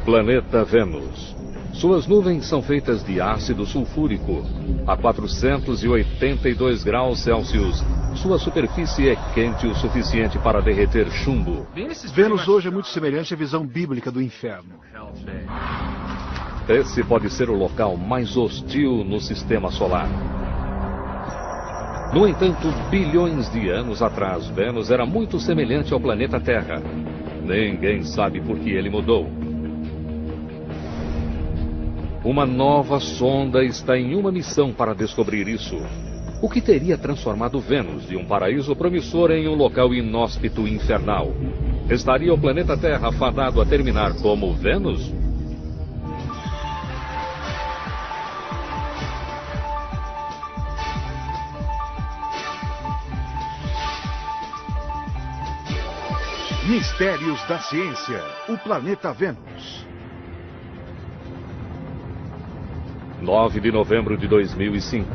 Planeta Vênus. Suas nuvens são feitas de ácido sulfúrico. A 482 graus Celsius, sua superfície é quente o suficiente para derreter chumbo. Vênus hoje é muito semelhante à visão bíblica do inferno. Esse pode ser o local mais hostil no sistema solar. No entanto, bilhões de anos atrás, Vênus era muito semelhante ao planeta Terra. Ninguém sabe por que ele mudou. Uma nova sonda está em uma missão para descobrir isso. O que teria transformado Vênus de um paraíso promissor em um local inóspito e infernal? Estaria o planeta Terra fadado a terminar como Vênus? Mistérios da ciência. O planeta Vênus. 9 de novembro de 2005.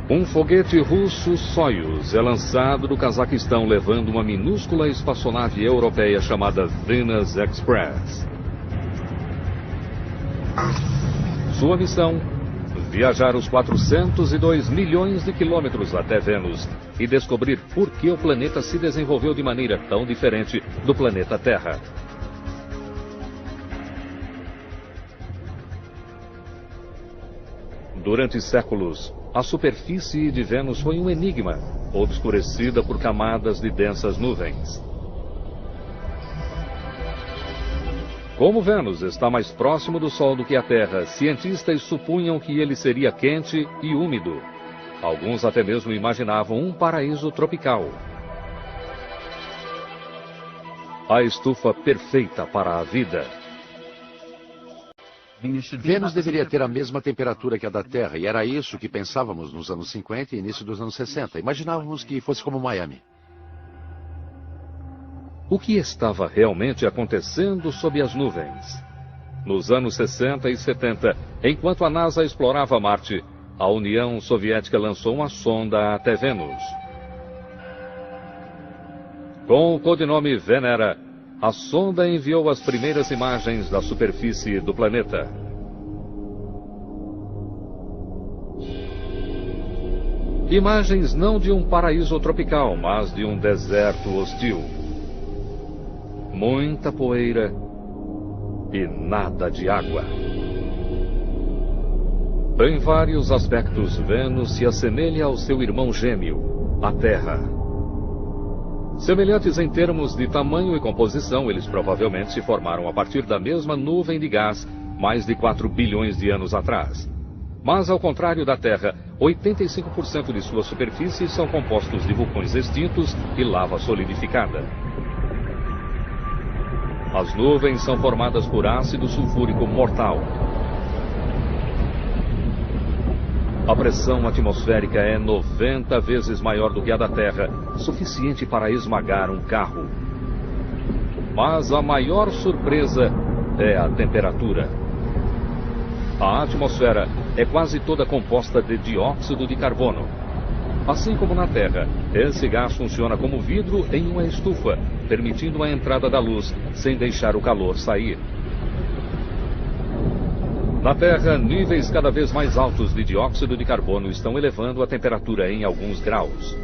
Um foguete russo Soyuz é lançado do Cazaquistão levando uma minúscula espaçonave europeia chamada Venus Express. Sua missão: viajar os 402 milhões de quilômetros até Vênus e descobrir por que o planeta se desenvolveu de maneira tão diferente do planeta Terra. Durante séculos, a superfície de Vênus foi um enigma, obscurecida por camadas de densas nuvens. Como Vênus está mais próximo do Sol do que a Terra, cientistas supunham que ele seria quente e úmido. Alguns até mesmo imaginavam um paraíso tropical. A estufa perfeita para a vida. Vênus deveria ter a mesma temperatura que a da Terra, e era isso que pensávamos nos anos 50 e início dos anos 60. Imaginávamos que fosse como Miami. O que estava realmente acontecendo sob as nuvens? Nos anos 60 e 70, enquanto a NASA explorava Marte, a União Soviética lançou uma sonda até Vênus. Com o codinome Venera, a sonda enviou as primeiras imagens da superfície do planeta. Imagens não de um paraíso tropical, mas de um deserto hostil. Muita poeira e nada de água. Em vários aspectos, Vênus se assemelha ao seu irmão gêmeo, a Terra. Semelhantes em termos de tamanho e composição, eles provavelmente se formaram a partir da mesma nuvem de gás mais de 4 bilhões de anos atrás. Mas, ao contrário da Terra, 85% de sua superfície são compostos de vulcões extintos e lava solidificada. As nuvens são formadas por ácido sulfúrico mortal. A pressão atmosférica é 90 vezes maior do que a da Terra, suficiente para esmagar um carro. Mas a maior surpresa é a temperatura. A atmosfera é quase toda composta de dióxido de carbono. Assim como na Terra, esse gás funciona como vidro em uma estufa, permitindo a entrada da luz sem deixar o calor sair. Na Terra, níveis cada vez mais altos de dióxido de carbono estão elevando a temperatura em alguns graus.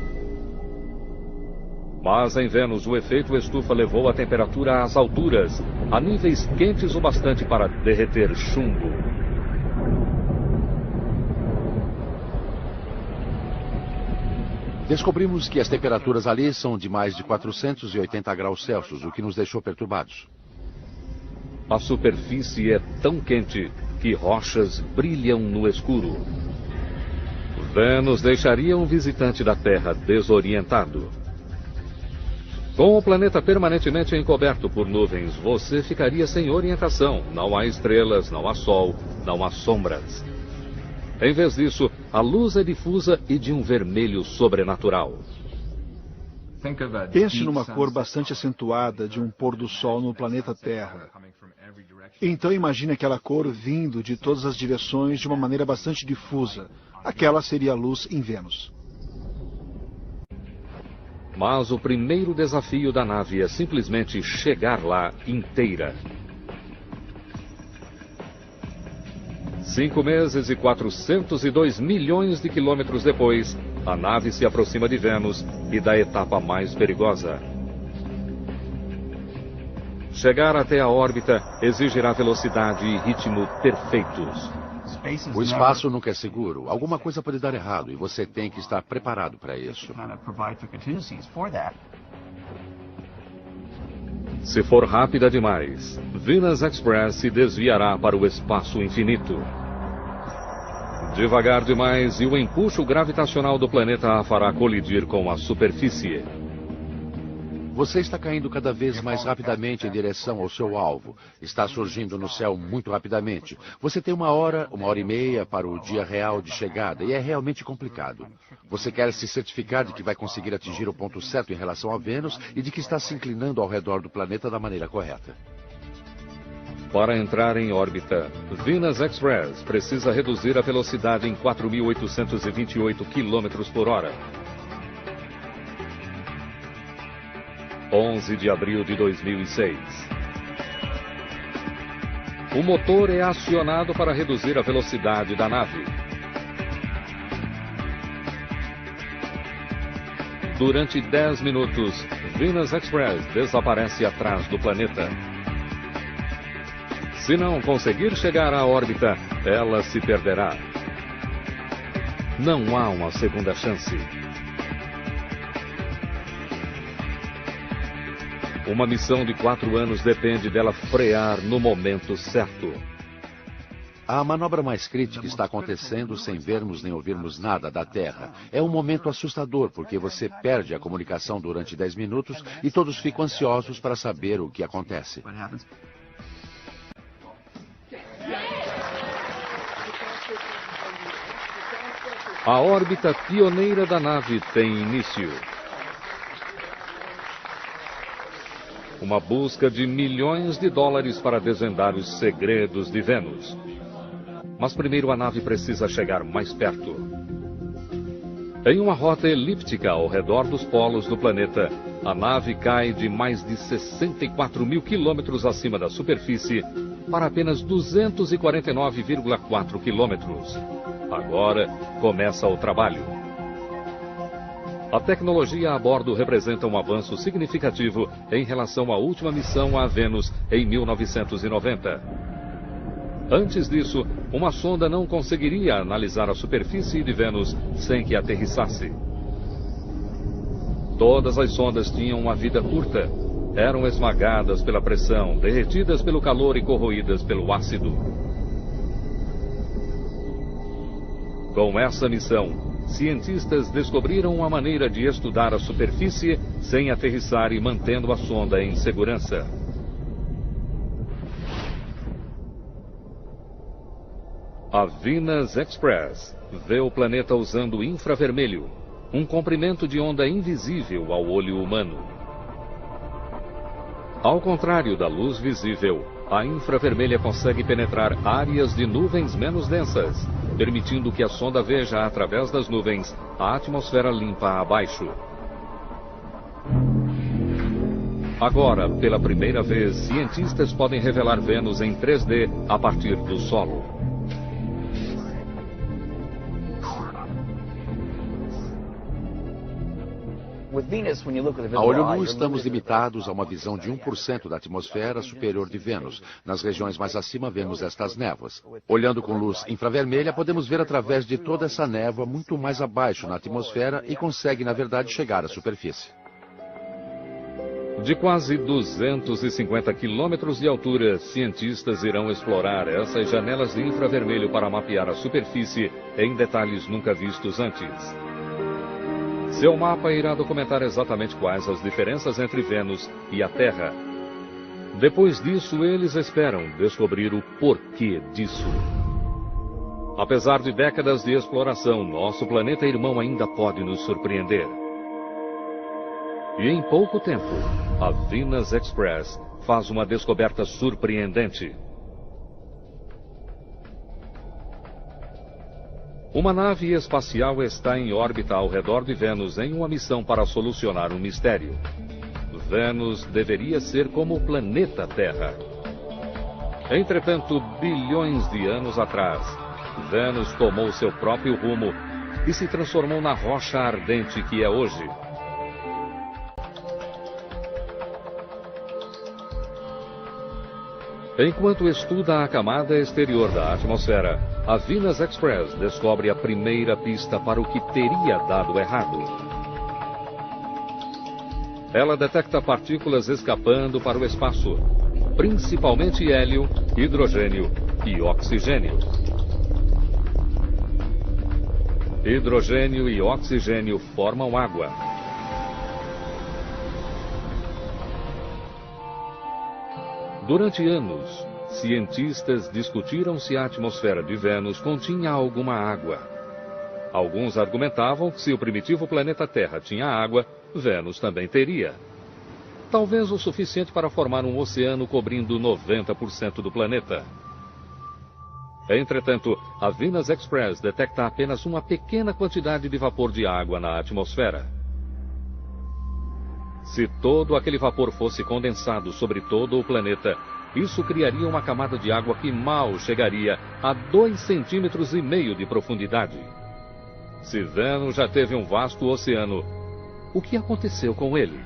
Mas em Vênus, o efeito estufa levou a temperatura às alturas, a níveis quentes o bastante para derreter chumbo. Descobrimos que as temperaturas ali são de mais de 480 graus Celsius, o que nos deixou perturbados. A superfície é tão quente que rochas brilham no escuro. Vênus deixaria um visitante da Terra desorientado. Com o planeta permanentemente encoberto por nuvens, você ficaria sem orientação. Não há estrelas, não há sol, não há sombras. Em vez disso, a luz é difusa e de um vermelho sobrenatural. Pense numa cor bastante acentuada de um pôr do sol no planeta Terra. Então imagine aquela cor vindo de todas as direções de uma maneira bastante difusa. Aquela seria a luz em Vênus. Mas o primeiro desafio da nave é simplesmente chegar lá inteira. 5 meses e 402 milhões de quilômetros depois, a nave se aproxima de Vênus e da etapa mais perigosa. Chegar até a órbita exigirá velocidade e ritmo perfeitos. O espaço nunca é seguro. Alguma coisa pode dar errado e você tem que estar preparado para isso. Se for rápida demais, Venus Express se desviará para o espaço infinito. Devagar demais e o empuxo gravitacional do planeta a fará colidir com a superfície. Você está caindo cada vez mais rapidamente em direção ao seu alvo. Está surgindo no céu muito rapidamente. Você tem 1 hora, 1h30 para o dia real de chegada e é realmente complicado. Você quer se certificar de que vai conseguir atingir o ponto certo em relação a Vênus e de que está se inclinando ao redor do planeta da maneira correta. Para entrar em órbita, Venus Express precisa reduzir a velocidade em 4.828 km por hora. 11 de abril de 2006. O motor é acionado para reduzir a velocidade da nave. Durante 10 minutos, Venus Express desaparece atrás do planeta. Se não conseguir chegar à órbita, ela se perderá. Não há uma segunda chance. Uma missão de 4 anos depende dela frear no momento certo. A manobra mais crítica está acontecendo sem vermos nem ouvirmos nada da Terra. É um momento assustador porque você perde a comunicação durante 10 minutos e todos ficam ansiosos para saber o que acontece. A órbita pioneira da nave tem início. Uma busca de milhões de dólares para desvendar os segredos de Vênus. Mas primeiro a nave precisa chegar mais perto. Em uma rota elíptica ao redor dos polos do planeta, a nave cai de mais de 64 mil quilômetros acima da superfície para apenas 249,4 quilômetros. Agora começa o trabalho. A tecnologia a bordo representa um avanço significativo em relação à última missão a Vênus em 1990. Antes disso, uma sonda não conseguiria analisar a superfície de Vênus sem que aterrissasse. Todas as sondas tinham uma vida curta. Eram esmagadas pela pressão, derretidas pelo calor e corroídas pelo ácido. Com essa missão, cientistas descobriram uma maneira de estudar a superfície sem aterrissar e mantendo a sonda em segurança. A Venus Express vê o planeta usando infravermelho, um comprimento de onda invisível ao olho humano. Ao contrário da luz visível, a infravermelha consegue penetrar áreas de nuvens menos densas, permitindo que a sonda veja através das nuvens a atmosfera limpa abaixo. Agora, pela primeira vez, cientistas podem revelar Vênus em 3D a partir do solo. A olho nu, estamos limitados a uma visão de 1% da atmosfera superior de Vênus. Nas regiões mais acima, vemos estas névoas. Olhando com luz infravermelha, podemos ver através de toda essa névoa muito mais abaixo na atmosfera e consegue, na verdade, chegar à superfície. De quase 250 quilômetros de altura, cientistas irão explorar essas janelas de infravermelho para mapear a superfície em detalhes nunca vistos antes. Seu mapa irá documentar exatamente quais as diferenças entre Vênus e a Terra. Depois disso, eles esperam descobrir o porquê disso. Apesar de décadas de exploração, nosso planeta irmão ainda pode nos surpreender. E em pouco tempo, a Venus Express faz uma descoberta surpreendente. Uma nave espacial está em órbita ao redor de Vênus em uma missão para solucionar um mistério. Vênus deveria ser como o planeta Terra. Entretanto, bilhões de anos atrás, Vênus tomou seu próprio rumo e se transformou na rocha ardente que é hoje. Enquanto estuda a camada exterior da atmosfera, a Venus Express descobre a primeira pista para o que teria dado errado. Ela detecta partículas escapando para o espaço, principalmente hélio, hidrogênio e oxigênio. Hidrogênio e oxigênio formam água. Durante anos, cientistas discutiram se a atmosfera de Vênus continha alguma água. Alguns argumentavam que se o primitivo planeta Terra tinha água, Vênus também teria. Talvez o suficiente para formar um oceano cobrindo 90% do planeta. Entretanto, a Venus Express detecta apenas uma pequena quantidade de vapor de água na atmosfera. Se todo aquele vapor fosse condensado sobre todo o planeta, isso criaria uma camada de água que mal chegaria a 2,5 cm de profundidade. Se Vênus já teve um vasto oceano, o que aconteceu com ele?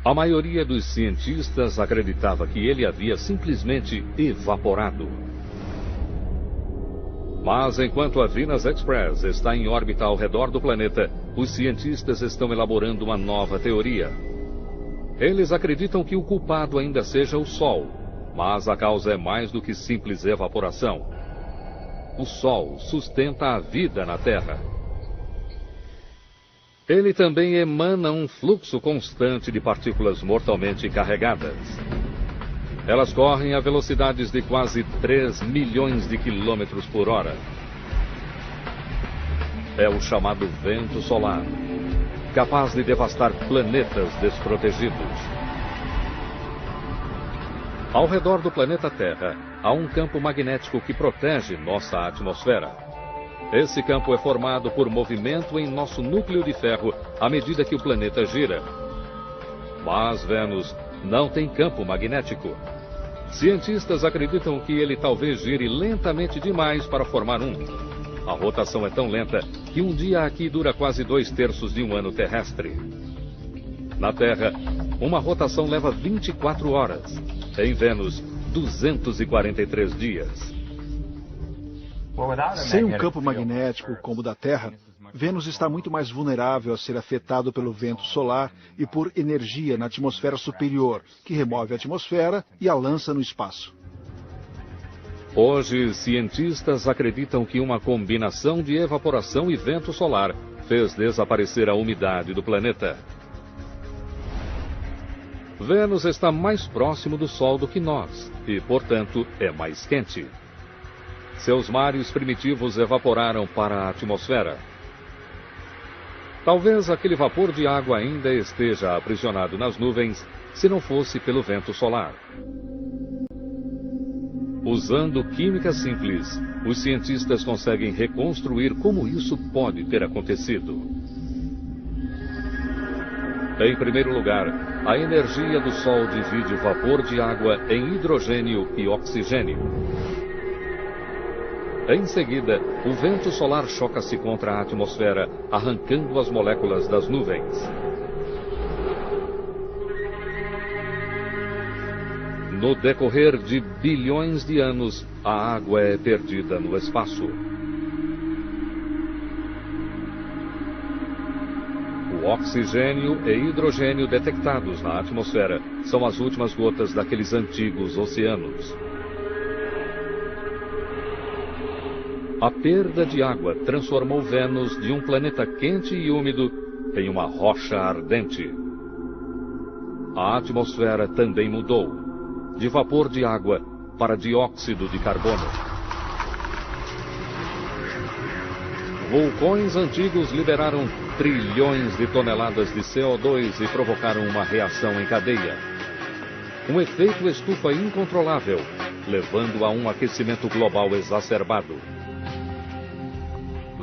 A maioria dos cientistas acreditava que ele havia simplesmente evaporado. Mas enquanto a Venus Express está em órbita ao redor do planeta, os cientistas estão elaborando uma nova teoria. Eles acreditam que o culpado ainda seja o Sol, mas a causa é mais do que simples evaporação. O Sol sustenta a vida na Terra. Ele também emana um fluxo constante de partículas mortalmente carregadas. Elas correm a velocidades de quase 3 milhões de quilômetros por hora. É o chamado vento solar, capaz de devastar planetas desprotegidos. Ao redor do planeta Terra, há um campo magnético que protege nossa atmosfera. Esse campo é formado por movimento em nosso núcleo de ferro à medida que o planeta gira. Mas Vênus não tem campo magnético. Cientistas acreditam que ele talvez gire lentamente demais para formar um. A rotação é tão lenta que um dia aqui dura quase 2/3 de um ano terrestre. Na Terra, uma rotação leva 24 horas. Em Vênus, 243 dias. Sem um campo magnético como o da Terra, Vênus está muito mais vulnerável a ser afetado pelo vento solar e por energia na atmosfera superior, que remove a atmosfera e a lança no espaço. Hoje, cientistas acreditam que uma combinação de evaporação e vento solar fez desaparecer a umidade do planeta. Vênus está mais próximo do Sol do que nós e, portanto, é mais quente. Seus mares primitivos evaporaram para a atmosfera. Talvez aquele vapor de água ainda esteja aprisionado nas nuvens, se não fosse pelo vento solar. Usando química simples, os cientistas conseguem reconstruir como isso pode ter acontecido. Em primeiro lugar, a energia do Sol divide o vapor de água em hidrogênio e oxigênio. Em seguida, o vento solar choca-se contra a atmosfera, arrancando as moléculas das nuvens. No decorrer de bilhões de anos, a água é perdida no espaço. O oxigênio e hidrogênio detectados na atmosfera são as últimas gotas daqueles antigos oceanos. A perda de água transformou Vênus de um planeta quente e úmido em uma rocha ardente. A atmosfera também mudou, de vapor de água para dióxido de carbono. Vulcões antigos liberaram trilhões de toneladas de CO2 e provocaram uma reação em cadeia. Um efeito estufa incontrolável, levando a um aquecimento global exacerbado.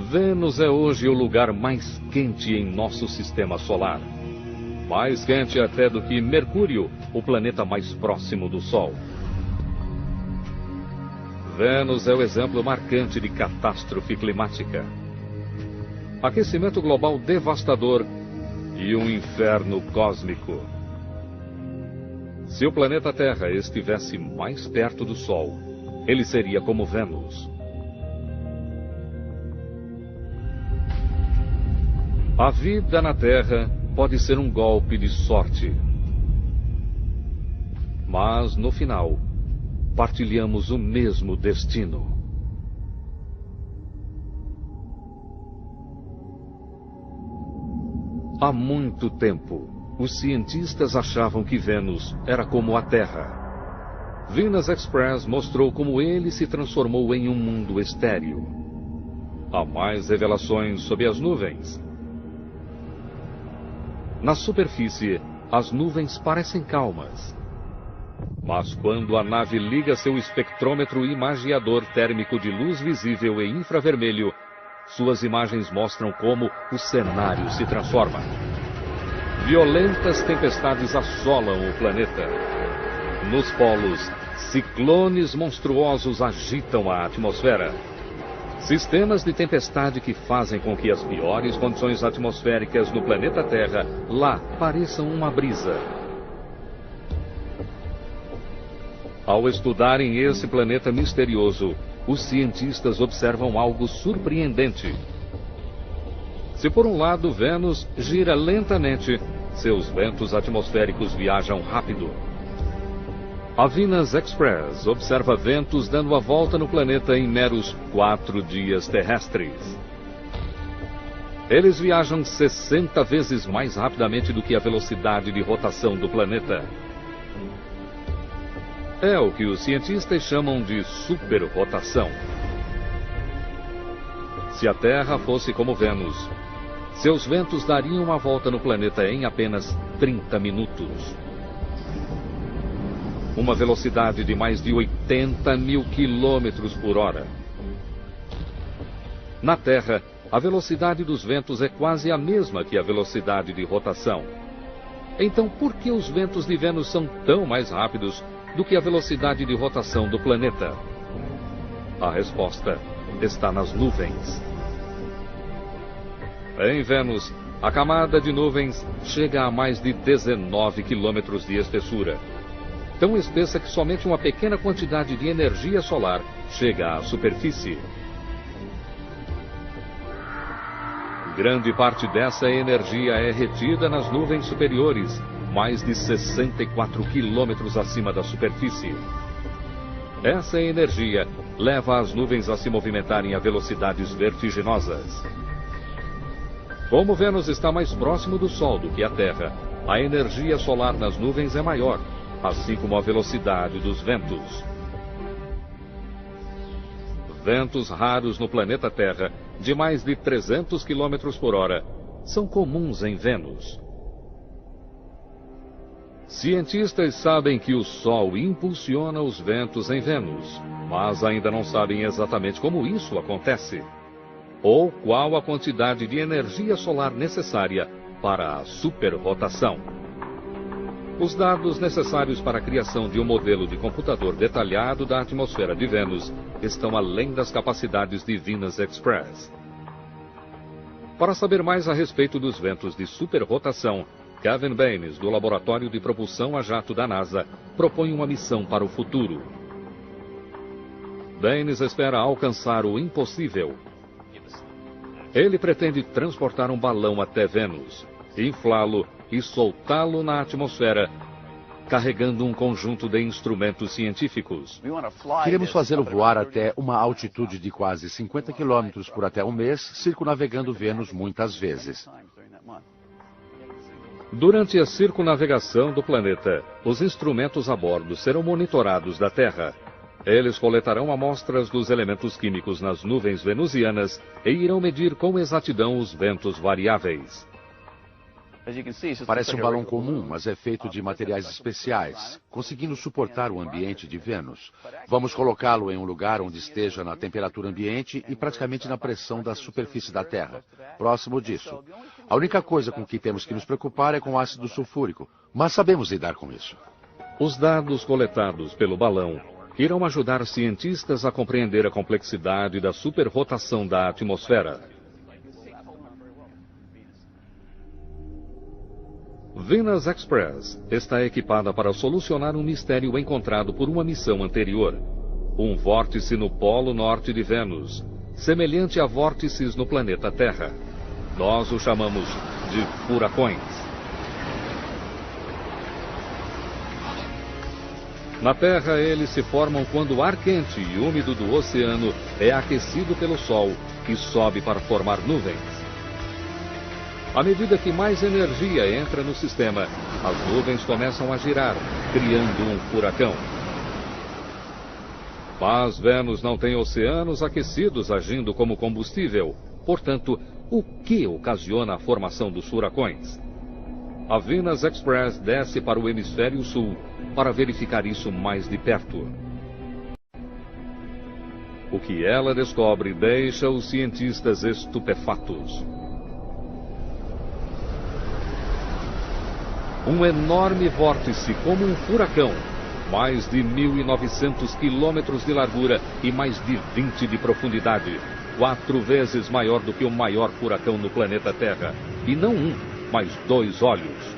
Vênus é hoje o lugar mais quente em nosso sistema solar. Mais quente até do que Mercúrio, o planeta mais próximo do Sol. Vênus é o exemplo marcante de catástrofe climática. Aquecimento global devastador e um inferno cósmico. Se o planeta Terra estivesse mais perto do Sol, ele seria como Vênus. A vida na Terra pode ser um golpe de sorte. Mas, no final, partilhamos o mesmo destino. Há muito tempo, os cientistas achavam que Vênus era como a Terra. Venus Express mostrou como ele se transformou em um mundo estéril. Há mais revelações sobre as nuvens. Na superfície, as nuvens parecem calmas. Mas quando a nave liga seu espectrômetro imagiador térmico de luz visível e infravermelho, suas imagens mostram como o cenário se transforma. Violentas tempestades assolam o planeta. Nos polos, ciclones monstruosos agitam a atmosfera. Sistemas de tempestade que fazem com que as piores condições atmosféricas no planeta Terra lá pareçam uma brisa. Ao estudarem esse planeta misterioso, os cientistas observam algo surpreendente. Se por um lado Vênus gira lentamente, seus ventos atmosféricos viajam rápido. A Venus Express observa ventos dando a volta no planeta em meros 4 dias terrestres. Eles viajam 60 vezes mais rapidamente do que a velocidade de rotação do planeta. É o que os cientistas chamam de superrotação. Se a Terra fosse como Vênus, seus ventos dariam uma volta no planeta em apenas 30 minutos. Uma velocidade de mais de 80 mil quilômetros por hora. Na Terra, a velocidade dos ventos é quase a mesma que a velocidade de rotação. Então, por que os ventos de Vênus são tão mais rápidos do que a velocidade de rotação do planeta? A resposta está nas nuvens. Em Vênus, a camada de nuvens chega a mais de 19 quilômetros de espessura. Tão espessa que somente uma pequena quantidade de energia solar chega à superfície. Grande parte dessa energia é retida nas nuvens superiores, mais de 64 quilômetros acima da superfície. Essa energia leva as nuvens a se movimentarem a velocidades vertiginosas. Como Vênus está mais próximo do Sol do que a Terra, a energia solar nas nuvens é maior, assim como a velocidade dos ventos. Ventos raros no planeta Terra, de mais de 300 km por hora, são comuns em Vênus. Cientistas sabem que o Sol impulsiona os ventos em Vênus, mas ainda não sabem exatamente como isso acontece, ou qual a quantidade de energia solar necessária para a superrotação. Os dados necessários para a criação de um modelo de computador detalhado da atmosfera de Vênus estão além das capacidades de Venus Express. Para saber mais a respeito dos ventos de superrotação, Kevin Baines, do Laboratório de Propulsão a Jato da NASA, propõe uma missão para o futuro. Baines espera alcançar o impossível. Ele pretende transportar um balão até Vênus, inflá-lo e soltá-lo na atmosfera, carregando um conjunto de instrumentos científicos. Queremos fazê-lo voar até uma altitude de quase 50 quilômetros por até um mês, circunnavegando Vênus muitas vezes. Durante a circunnavegação do planeta, os instrumentos a bordo serão monitorados da Terra. Eles coletarão amostras dos elementos químicos nas nuvens venusianas e irão medir com exatidão os ventos variáveis. Parece um balão comum, mas é feito de materiais especiais, conseguindo suportar o ambiente de Vênus. Vamos colocá-lo em um lugar onde esteja na temperatura ambiente e praticamente na pressão da superfície da Terra, próximo disso. A única coisa com que temos que nos preocupar é com o ácido sulfúrico, mas sabemos lidar com isso. Os dados coletados pelo balão irão ajudar cientistas a compreender a complexidade da superrotação da atmosfera. Venus Express está equipada para solucionar um mistério encontrado por uma missão anterior. Um vórtice no polo norte de Vênus, semelhante a vórtices no planeta Terra. Nós o chamamos de furacões. Na Terra, eles se formam quando o ar quente e úmido do oceano é aquecido pelo Sol e sobe para formar nuvens. À medida que mais energia entra no sistema, as nuvens começam a girar, criando um furacão. Mas Vênus não tem oceanos aquecidos agindo como combustível. Portanto, o que ocasiona a formação dos furacões? A Venus Express desce para o hemisfério sul para verificar isso mais de perto. O que ela descobre deixa os cientistas estupefatos. Um enorme vórtice como um furacão, mais de 1.900 quilômetros de largura e mais de 20 de profundidade, 4 vezes maior do que o maior furacão no planeta Terra, e não um, mas 2 olhos.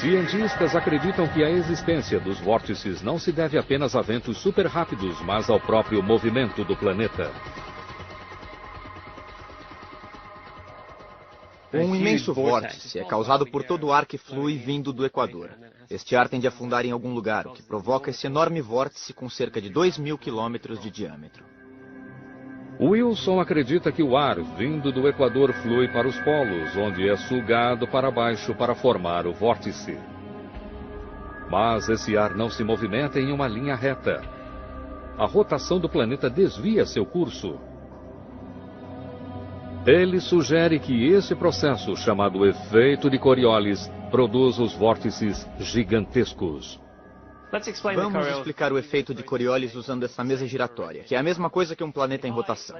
Cientistas acreditam que a existência dos vórtices não se deve apenas a ventos super rápidos, mas ao próprio movimento do planeta. Um imenso vórtice é causado por todo o ar que flui vindo do Equador. Este ar tende a afundar em algum lugar, o que provoca esse enorme vórtice com cerca de 2.000 quilômetros de diâmetro. Wilson acredita que o ar vindo do Equador flui para os polos, onde é sugado para baixo para formar o vórtice. Mas esse ar não se movimenta em uma linha reta. A rotação do planeta desvia seu curso. Ele sugere que esse processo, chamado efeito de Coriolis, produz os vórtices gigantescos. Vamos explicar o efeito de Coriolis usando essa mesa giratória, que é a mesma coisa que um planeta em rotação.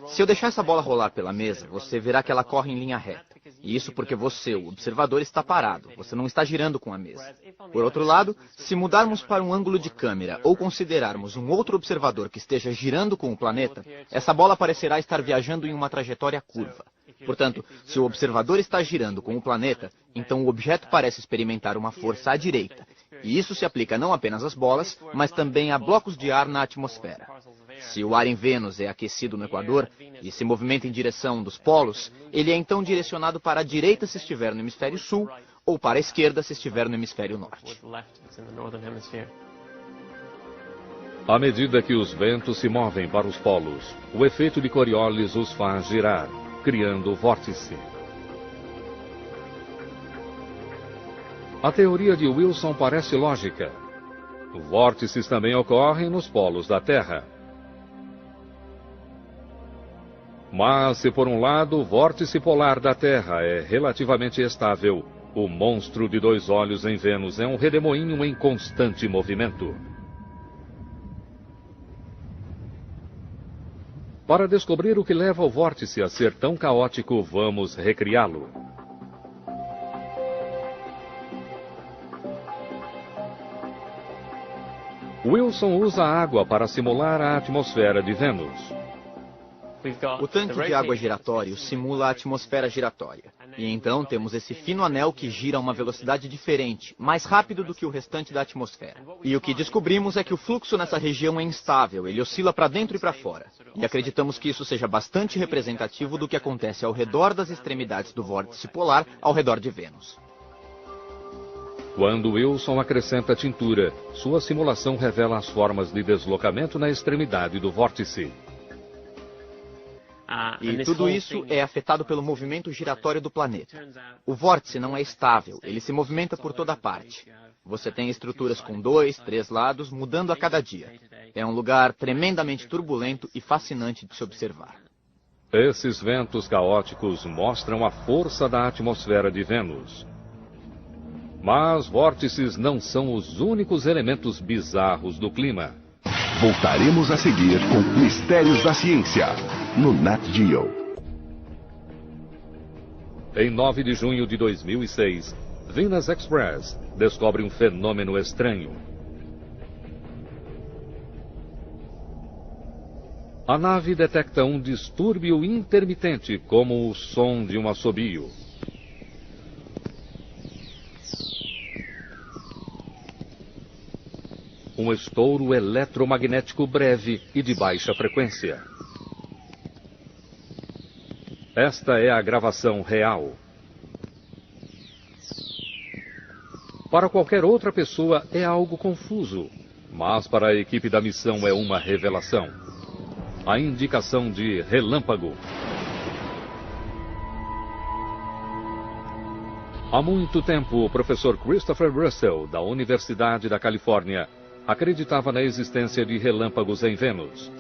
Se eu deixar essa bola rolar pela mesa, você verá que ela corre em linha reta. E isso porque você, o observador, está parado, você não está girando com a mesa. Por outro lado, se mudarmos para um ângulo de câmera ou considerarmos um outro observador que esteja girando com o planeta, essa bola parecerá estar viajando em uma trajetória curva. Portanto, se o observador está girando com o planeta, então o objeto parece experimentar uma força à direita. E isso se aplica não apenas às bolas, mas também a blocos de ar na atmosfera. Se o ar em Vênus é aquecido no Equador e se movimenta em direção dos polos, ele é então direcionado para a direita se estiver no hemisfério sul, ou para a esquerda se estiver no hemisfério norte. À medida que os ventos se movem para os polos, o efeito de Coriolis os faz girar, criando o vórtice. A teoria de Wilson parece lógica. Vórtices também ocorrem nos polos da Terra. Mas, se por um lado o vórtice polar da Terra é relativamente estável, o monstro de 2 olhos em Vênus é um redemoinho em constante movimento. Para descobrir o que leva o vórtice a ser tão caótico, vamos recriá-lo. Wilson usa água para simular a atmosfera de Vênus. O tanque de água giratório simula a atmosfera giratória. E então temos esse fino anel que gira a uma velocidade diferente, mais rápido do que o restante da atmosfera. E o que descobrimos é que o fluxo nessa região é instável, ele oscila para dentro e para fora. E acreditamos que isso seja bastante representativo do que acontece ao redor das extremidades do vórtice polar ao redor de Vênus. Quando Wilson acrescenta tintura, sua simulação revela as formas de deslocamento na extremidade do vórtice. E tudo isso é afetado pelo movimento giratório do planeta. O vórtice não é estável, ele se movimenta por toda parte. Você tem estruturas com 2, 3 lados, mudando a cada dia. É um lugar tremendamente turbulento e fascinante de se observar. Esses ventos caóticos mostram a força da atmosfera de Vênus. Mas vórtices não são os únicos elementos bizarros do clima. Voltaremos a seguir com Mistérios da Ciência, no Nat Geo. Em 9 de junho de 2006, Venus Express descobre um fenômeno estranho. A nave detecta um distúrbio intermitente, como o som de um assobio. Um estouro eletromagnético breve e de baixa frequência. Esta é a gravação real. Para qualquer outra pessoa é algo confuso, mas para a equipe da missão é uma revelação. A indicação de relâmpago. Há muito tempo, o professor Christopher Russell, da Universidade da Califórnia, acreditava na existência de relâmpagos em Vênus.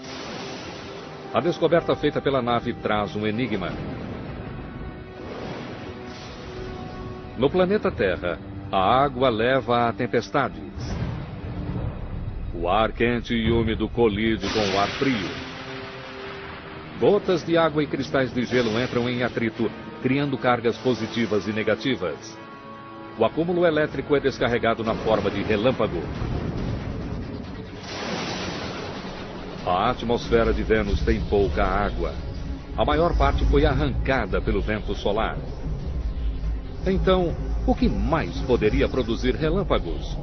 A descoberta feita pela nave traz um enigma. No planeta Terra, a água leva a tempestades. O ar quente e úmido colide com o ar frio. Gotas de água e cristais de gelo entram em atrito, criando cargas positivas e negativas. O acúmulo elétrico é descarregado na forma de relâmpago. A atmosfera de Vênus tem pouca água. A maior parte foi arrancada pelo vento solar. Então, o que mais poderia produzir relâmpagos?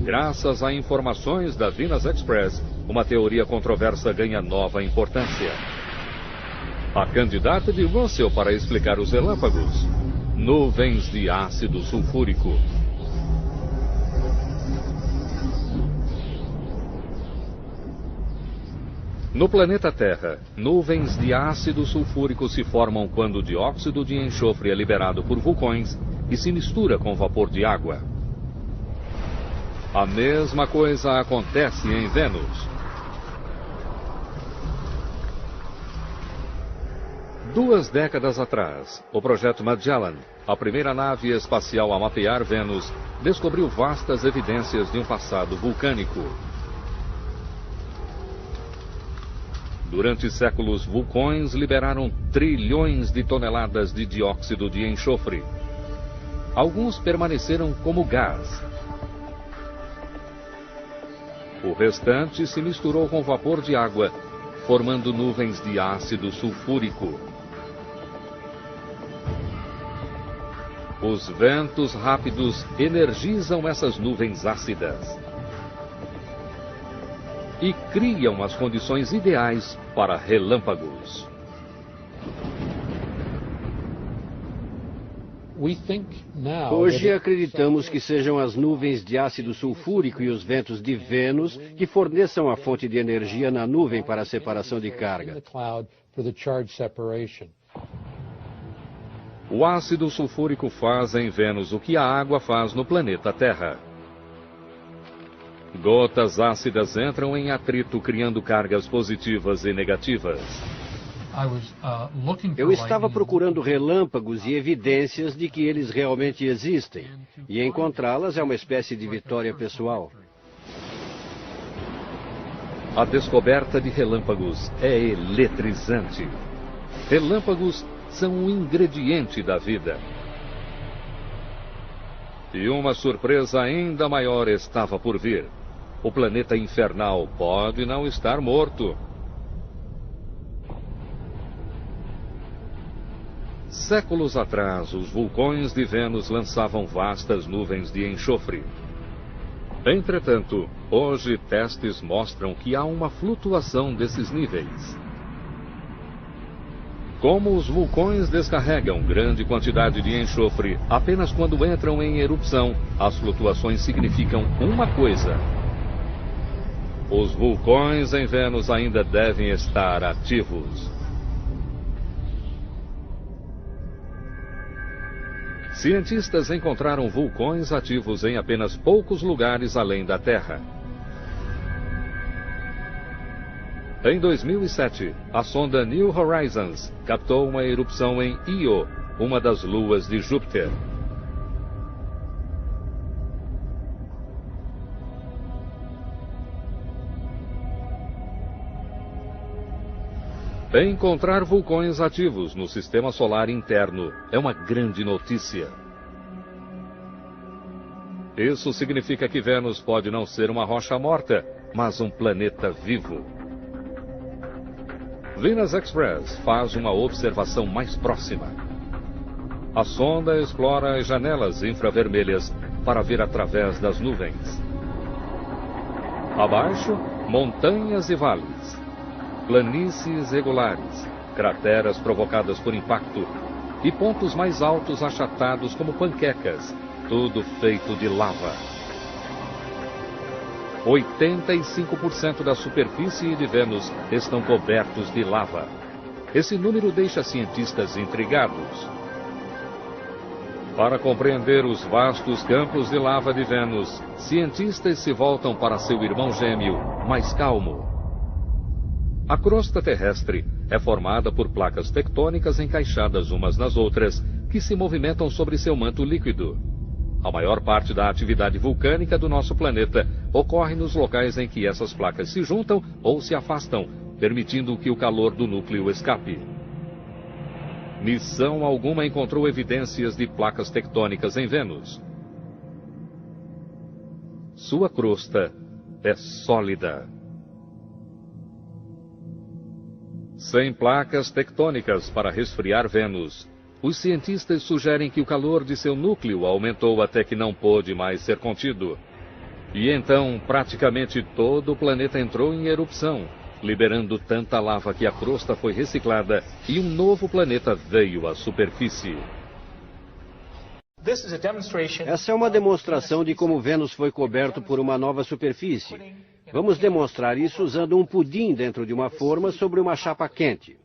Graças a informações da Venus Express, uma teoria controversa ganha nova importância. A candidata de Russell para explicar os relâmpagos: nuvens de ácido sulfúrico. No planeta Terra, nuvens de ácido sulfúrico se formam quando o dióxido de enxofre é liberado por vulcões e se mistura com vapor de água. A mesma coisa acontece em Vênus. 2 décadas atrás, o projeto Magellan, a primeira nave espacial a mapear Vênus, descobriu vastas evidências de um passado vulcânico. Durante séculos, vulcões liberaram trilhões de toneladas de dióxido de enxofre. Alguns permaneceram como gás. O restante se misturou com vapor de água, formando nuvens de ácido sulfúrico. Os ventos rápidos energizam essas nuvens ácidas e criam as condições ideais para relâmpagos. Hoje acreditamos que sejam as nuvens de ácido sulfúrico e os ventos de Vênus que forneçam a fonte de energia na nuvem para a separação de carga. O ácido sulfúrico faz em Vênus o que a água faz no planeta Terra. Gotas ácidas entram em atrito, criando cargas positivas e negativas. Eu estava procurando relâmpagos e evidências de que eles realmente existem, e encontrá-las é uma espécie de vitória pessoal. A descoberta de relâmpagos é eletrizante. Relâmpagos são um ingrediente da vida. E uma surpresa ainda maior estava por vir. O planeta infernal pode não estar morto. Séculos atrás, os vulcões de Vênus lançavam vastas nuvens de enxofre. Entretanto, hoje testes mostram que há uma flutuação desses níveis. Como os vulcões descarregam grande quantidade de enxofre apenas quando entram em erupção, as flutuações significam uma coisa: os vulcões em Vênus ainda devem estar ativos. Cientistas encontraram vulcões ativos em apenas poucos lugares além da Terra. Em 2007, a sonda New Horizons captou uma erupção em Io, uma das luas de Júpiter. Encontrar vulcões ativos no sistema solar interno é uma grande notícia. Isso significa que Vênus pode não ser uma rocha morta, mas um planeta vivo. Venus Express faz uma observação mais próxima. A sonda explora as janelas infravermelhas para ver através das nuvens. Abaixo, montanhas e vales, planícies regulares, crateras provocadas por impacto e pontos mais altos achatados como panquecas, tudo feito de lava. 85% da superfície de Vênus estão cobertos de lava. Esse número deixa cientistas intrigados. Para compreender os vastos campos de lava de Vênus, cientistas se voltam para seu irmão gêmeo, mais calmo. A crosta terrestre é formada por placas tectônicas encaixadas umas nas outras, que se movimentam sobre seu manto líquido. A maior parte da atividade vulcânica do nosso planeta ocorre nos locais em que essas placas se juntam ou se afastam, permitindo que o calor do núcleo escape. Missão alguma encontrou evidências de placas tectônicas em Vênus. Sua crosta é sólida. Sem placas tectônicas para resfriar Vênus, os cientistas sugerem que o calor de seu núcleo aumentou até que não pôde mais ser contido. E então, praticamente todo o planeta entrou em erupção, liberando tanta lava que a crosta foi reciclada e um novo planeta veio à superfície. Essa é uma demonstração de como Vênus foi coberto por uma nova superfície. Vamos demonstrar isso usando um pudim dentro de uma forma sobre uma chapa quente.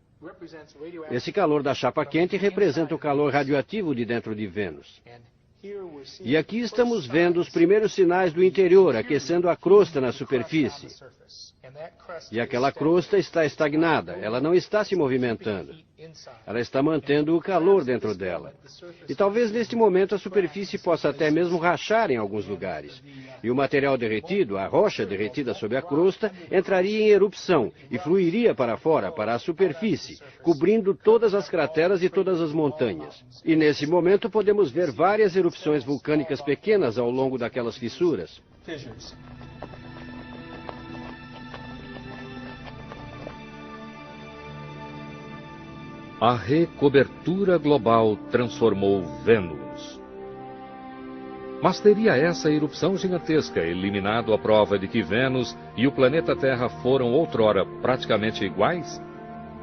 Esse calor da chapa quente representa o calor radioativo de dentro de Vênus. E aqui estamos vendo os primeiros sinais do interior aquecendo a crosta na superfície. E aquela crosta está estagnada, ela não está se movimentando. Ela está mantendo o calor dentro dela. E talvez neste momento a superfície possa até mesmo rachar em alguns lugares. E o material derretido, a rocha derretida sob a crosta, entraria em erupção e fluiria para fora, para a superfície, cobrindo todas as crateras e todas as montanhas. E nesse momento podemos ver várias erupções vulcânicas pequenas ao longo daquelas fissuras. A recobertura global transformou Vênus. Mas teria essa erupção gigantesca eliminado a prova de que Vênus e o planeta Terra foram outrora praticamente iguais?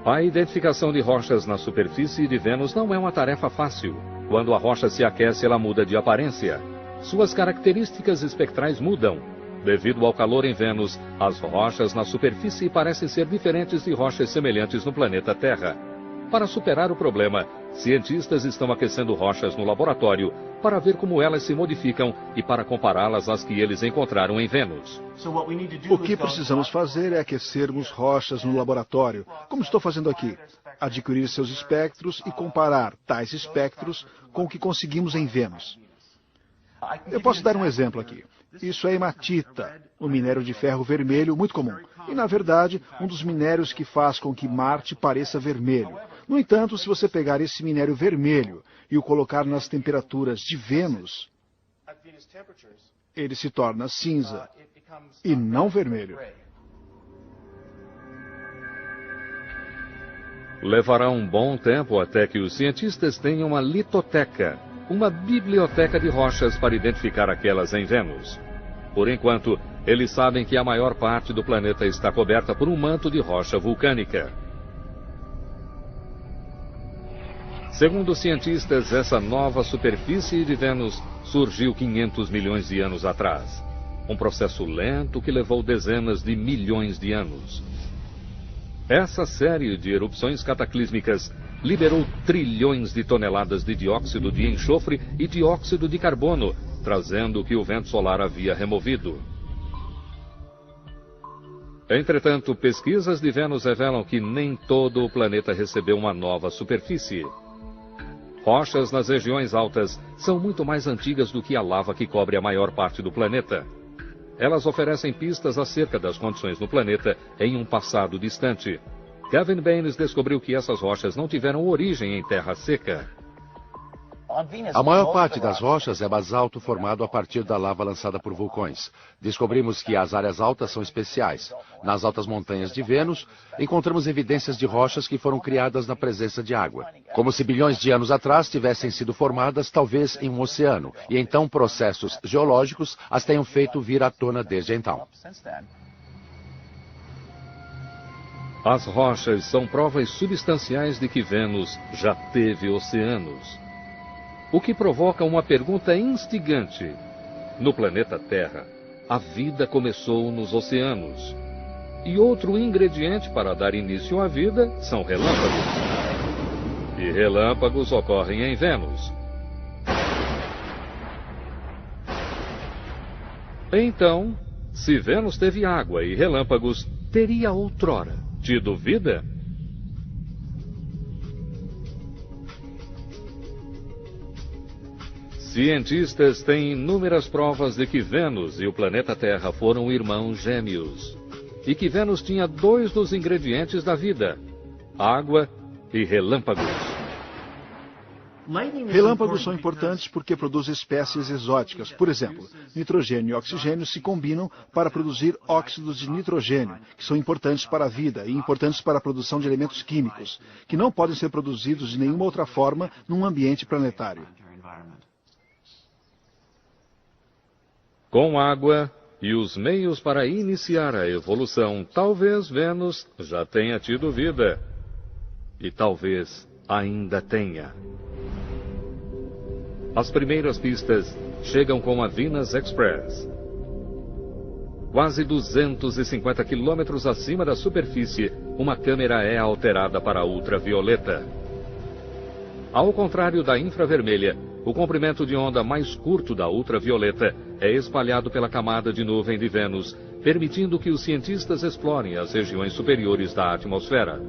A identificação de rochas na superfície de Vênus não é uma tarefa fácil. Quando a rocha se aquece, ela muda de aparência. Suas características espectrais mudam. Devido ao calor em Vênus, as rochas na superfície parecem ser diferentes de rochas semelhantes no planeta Terra. Para superar o problema, cientistas estão aquecendo rochas no laboratório para ver como elas se modificam e para compará-las às que eles encontraram em Vênus. O que precisamos fazer é aquecermos rochas no laboratório, como estou fazendo aqui. Adquirir seus espectros e comparar tais espectros com o que conseguimos em Vênus. Eu posso dar um exemplo aqui. Isso é hematita, um minério de ferro vermelho muito comum. E, na verdade, um dos minérios que faz com que Marte pareça vermelho. No entanto, se você pegar esse minério vermelho e o colocar nas temperaturas de Vênus, ele se torna cinza e não vermelho. Levará um bom tempo até que os cientistas tenham uma litoteca, uma biblioteca de rochas para identificar aquelas em Vênus. Por enquanto, eles sabem que a maior parte do planeta está coberta por um manto de rocha vulcânica. Segundo os cientistas, essa nova superfície de Vênus surgiu 500 milhões de anos atrás. Um processo lento que levou dezenas de milhões de anos. Essa série de erupções cataclísmicas liberou trilhões de toneladas de dióxido de enxofre e dióxido de carbono, trazendo o que o vento solar havia removido. Entretanto, pesquisas de Vênus revelam que nem todo o planeta recebeu uma nova superfície. Rochas nas regiões altas são muito mais antigas do que a lava que cobre a maior parte do planeta. Elas oferecem pistas acerca das condições no planeta em um passado distante. Kevin Baines descobriu que essas rochas não tiveram origem em terra seca. A maior parte das rochas é basalto formado a partir da lava lançada por vulcões. Descobrimos que as áreas altas são especiais. Nas altas montanhas de Vênus, encontramos evidências de rochas que foram criadas na presença de água. Como se bilhões de anos atrás tivessem sido formadas, talvez em um oceano, e então processos geológicos as tenham feito vir à tona desde então. As rochas são provas substanciais de que Vênus já teve oceanos. O que provoca uma pergunta instigante. No planeta Terra, a vida começou nos oceanos. E outro ingrediente para dar início à vida são relâmpagos. E relâmpagos ocorrem em Vênus. Então, se Vênus teve água e relâmpagos, teria outrora tido vida? Cientistas têm inúmeras provas de que Vênus e o planeta Terra foram irmãos gêmeos. E que Vênus tinha dois dos ingredientes da vida: água e relâmpagos. Relâmpagos são importantes porque produzem espécies exóticas. Por exemplo, nitrogênio e oxigênio se combinam para produzir óxidos de nitrogênio, que são importantes para a vida e importantes para a produção de elementos químicos, que não podem ser produzidos de nenhuma outra forma num ambiente planetário. Com água e os meios para iniciar a evolução, talvez Vênus já tenha tido vida. E talvez ainda tenha. As primeiras pistas chegam com a Venus Express. Quase 250 quilômetros acima da superfície, uma câmera é alterada para ultravioleta. Ao contrário da infravermelha, o comprimento de onda mais curto da ultravioleta é espalhado pela camada de nuvem de Vênus, permitindo que os cientistas explorem as regiões superiores da atmosfera.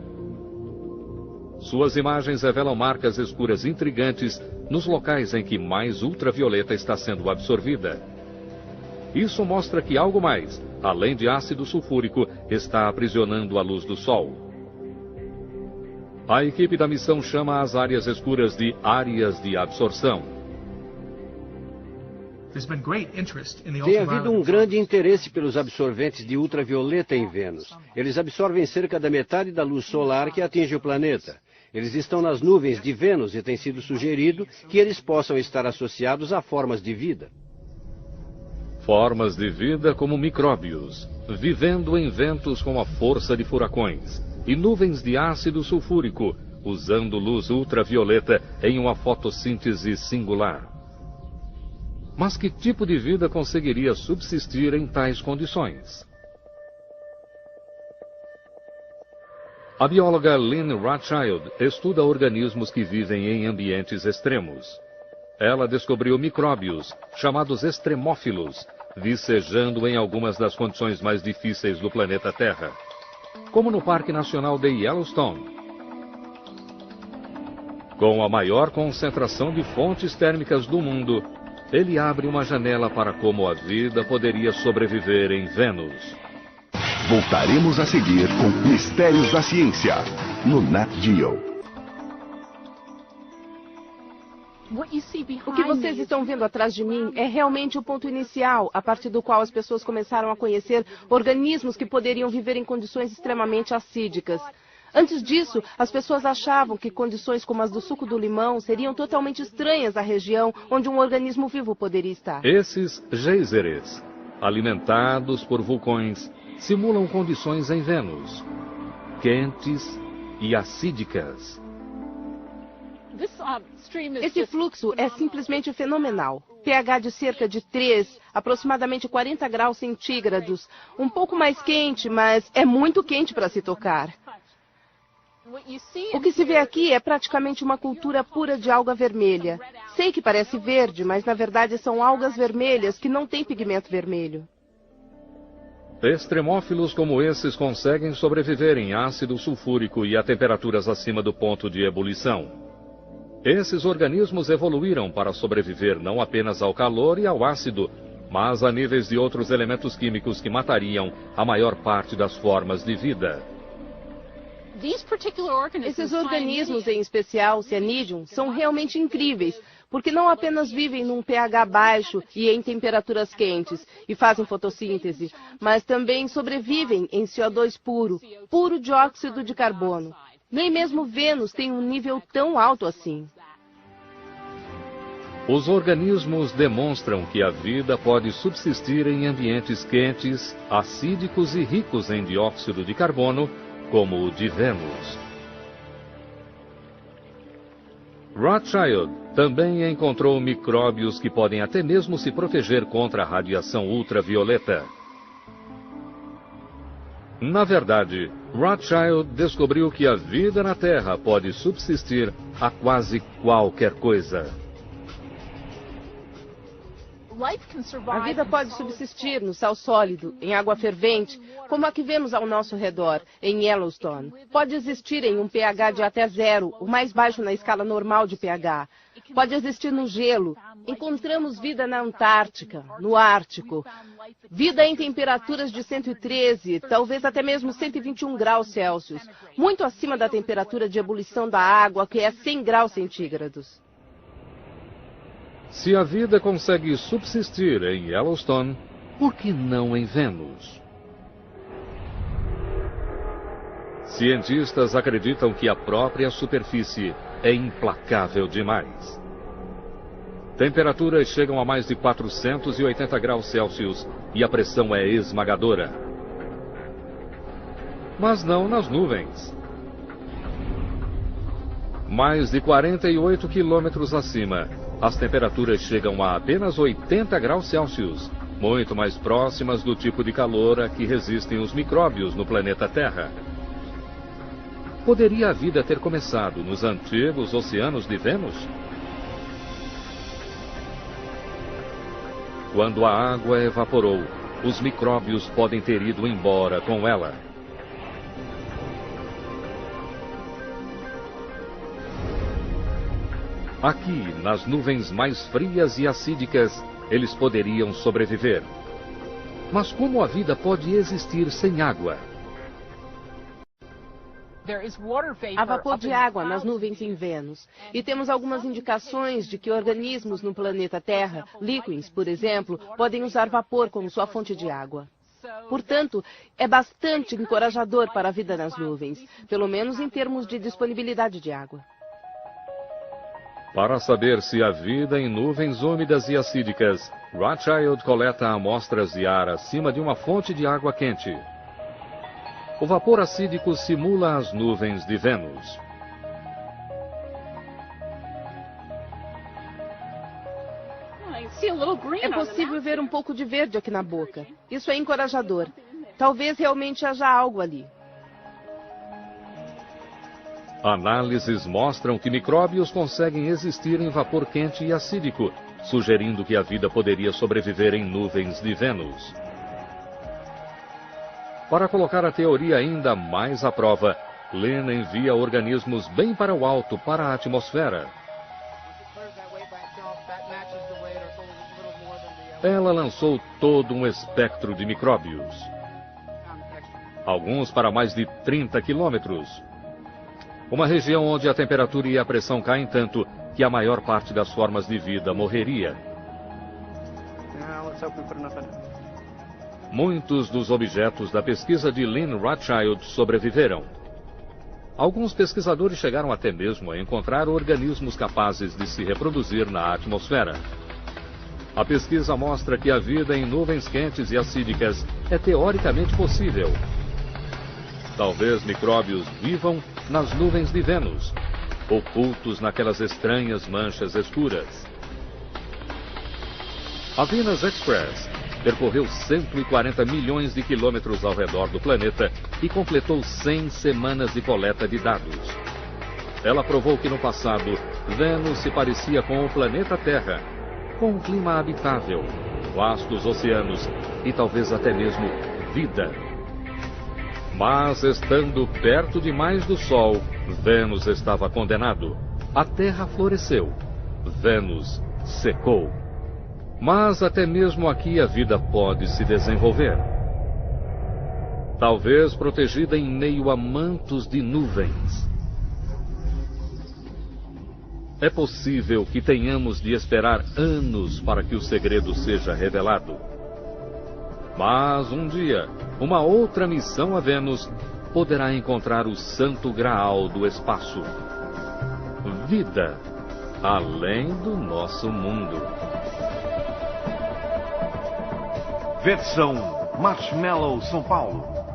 Suas imagens revelam marcas escuras intrigantes nos locais em que mais ultravioleta está sendo absorvida. Isso mostra que algo mais, além de ácido sulfúrico, está aprisionando a luz do Sol. A equipe da missão chama as áreas escuras de áreas de absorção. Tem havido um grande interesse pelos absorventes de ultravioleta em Vênus. Eles absorvem cerca da metade da luz solar que atinge o planeta. Eles estão nas nuvens de Vênus e tem sido sugerido que eles possam estar associados a formas de vida. Formas de vida como micróbios, vivendo em ventos com a força de furacões, e nuvens de ácido sulfúrico, usando luz ultravioleta em uma fotossíntese singular. Mas que tipo de vida conseguiria subsistir em tais condições? A bióloga Lynn Rothschild estuda organismos que vivem em ambientes extremos. Ela descobriu micróbios, chamados extremófilos, vicejando em algumas das condições mais difíceis do planeta Terra, como no Parque Nacional de Yellowstone. Com a maior concentração de fontes térmicas do mundo, ele abre uma janela para como a vida poderia sobreviver em Vênus. Voltaremos a seguir com Mistérios da Ciência, no Nat Geo. O que vocês estão vendo atrás de mim é realmente o ponto inicial, a partir do qual as pessoas começaram a conhecer organismos que poderiam viver em condições extremamente acídicas. Antes disso, as pessoas achavam que condições como as do suco do limão seriam totalmente estranhas à região onde um organismo vivo poderia estar. Esses geysers, alimentados por vulcões, simulam condições em Vênus, quentes e acídicas. Esse fluxo é simplesmente fenomenal. pH de cerca de 3, aproximadamente 40 graus centígrados. Um pouco mais quente, mas é muito quente para se tocar. O que se vê aqui é praticamente uma cultura pura de alga vermelha. Sei que parece verde, mas na verdade são algas vermelhas que não têm pigmento vermelho. Extremófilos como esses conseguem sobreviver em ácido sulfúrico e a temperaturas acima do ponto de ebulição. Esses organismos evoluíram para sobreviver não apenas ao calor e ao ácido, mas a níveis de outros elementos químicos que matariam a maior parte das formas de vida. Esses organismos, em especial Cyanidum, são realmente incríveis, porque não apenas vivem num pH baixo e em temperaturas quentes e fazem fotossíntese, mas também sobrevivem em CO2 puro dióxido de carbono. Nem mesmo Vênus tem um nível tão alto assim. Os organismos demonstram que a vida pode subsistir em ambientes quentes, acídicos e ricos em dióxido de carbono, como o de Vênus. Rothschild também encontrou micróbios que podem até mesmo se proteger contra a radiação ultravioleta. Na verdade, Rothschild descobriu que a vida na Terra pode subsistir a quase qualquer coisa. A vida pode subsistir no sal sólido, em água fervente, como a que vemos ao nosso redor, em Yellowstone. Pode existir em um pH de até 0, o mais baixo na escala normal de pH. Pode existir no gelo. Encontramos vida na Antártica, no Ártico. Vida em temperaturas de 113, talvez até mesmo 121 graus Celsius, muito acima da temperatura de ebulição da água, que é 100 graus centígrados. Se a vida consegue subsistir em Yellowstone, por que não em Vênus? Cientistas acreditam que a própria superfície é implacável demais. Temperaturas chegam a mais de 480 graus Celsius e a pressão é esmagadora. Mas não nas nuvens. Mais de 48 quilômetros acima, as temperaturas chegam a apenas 80 graus Celsius, muito mais próximas do tipo de calor a que resistem os micróbios no planeta Terra. Poderia a vida ter começado nos antigos oceanos de Vênus? Quando a água evaporou, os micróbios podem ter ido embora com ela. Aqui, nas nuvens mais frias e acídicas, eles poderiam sobreviver. Mas como a vida pode existir sem água? Há vapor de água nas nuvens em Vênus. E temos algumas indicações de que organismos no planeta Terra, líquens, por exemplo, podem usar vapor como sua fonte de água. Portanto, é bastante encorajador para a vida nas nuvens, pelo menos em termos de disponibilidade de água. Para saber se há vida em nuvens úmidas e acídicas, Rothschild coleta amostras de ar acima de uma fonte de água quente. O vapor acídico simula as nuvens de Vênus. É possível ver um pouco de verde aqui na boca. Isso é encorajador. Talvez realmente haja algo ali. Análises mostram que micróbios conseguem existir em vapor quente e acídico, sugerindo que a vida poderia sobreviver em nuvens de Vênus. Para colocar a teoria ainda mais à prova, Lynn envia organismos bem para o alto, para a atmosfera. Ela lançou todo um espectro de micróbios. Alguns para mais de 30 quilômetros. Uma região onde a temperatura e a pressão caem tanto que a maior parte das formas de vida morreria. Muitos dos objetos da pesquisa de Lynn Rothschild sobreviveram. Alguns pesquisadores chegaram até mesmo a encontrar organismos capazes de se reproduzir na atmosfera. A pesquisa mostra que a vida em nuvens quentes e acídicas é teoricamente possível. Talvez micróbios vivam nas nuvens de Vênus, ocultos naquelas estranhas manchas escuras. A Venus Express percorreu 140 milhões de quilômetros ao redor do planeta e completou 100 semanas de coleta de dados. Ela provou que no passado, Vênus se parecia com o planeta Terra, com um clima habitável, vastos oceanos e talvez até mesmo vida. Mas, estando perto demais do Sol, Vênus estava condenado. A Terra floresceu. Vênus secou. Mas até mesmo aqui a vida pode se desenvolver. talvez protegida em meio a mantos de nuvens. É possível que tenhamos de esperar anos para que o segredo seja revelado. Mas um dia, uma outra missão a Vênus poderá encontrar o santo graal do espaço. Vida além do nosso mundo. Versão Marshmallow São Paulo.